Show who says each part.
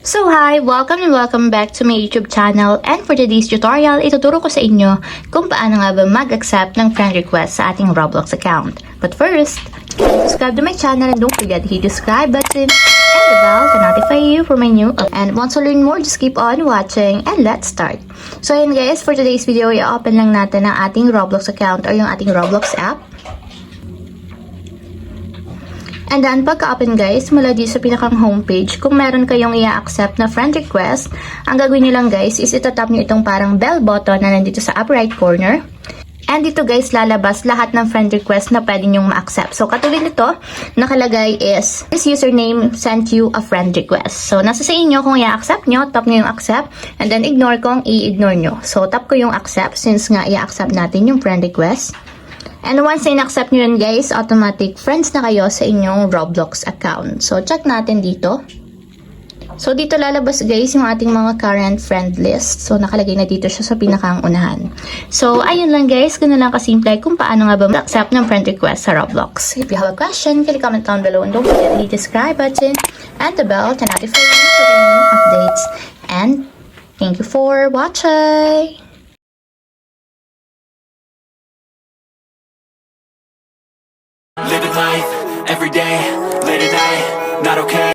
Speaker 1: So hi! Welcome and welcome back to my YouTube channel, and for today's tutorial, ituturo ko sa inyo kung paano nga ba mag-accept ng friend request sa ating Roblox account. But first, subscribe to my channel and don't forget to hit the subscribe button and the bell to notify you for my new upload. And once you learn more, just keep on watching and let's start. So ayun guys, for today's video, i-open lang natin ang ating Roblox account or yung ating Roblox app. And then, pagka-open guys, mula dito sa pinakang homepage, kung meron kayong i-accept na friend request, ang gagawin nyo lang guys is itatap nyo itong parang bell button na nandito sa upper right corner. And dito guys, lalabas lahat ng friend request na pwede nyong ma-accept. So, katulad nito, nakalagay is, this username sent you a friend request. So, nasa sa inyo kung i-accept nyo, tap nyo yung accept, and then ignore kung i-ignore nyo. So, tap ko yung accept since nga i-accept natin yung friend request. And once na in-accept nyo yun guys, automatic friends na kayo sa inyong Roblox account. So, check natin dito. So, dito lalabas guys yung ating mga current friend list. So, nakalagay na dito siya sa pinakang unahan. So, ayun lang guys. Ganun lang kasimple kung paano nga ba mag-accept ng friend request sa Roblox. If you have a question, can you comment down below and don't forget to hit the subscribe button and the bell to notify you for the new updates. And thank you for watching!
Speaker 2: Living life, every day, late at night, not okay.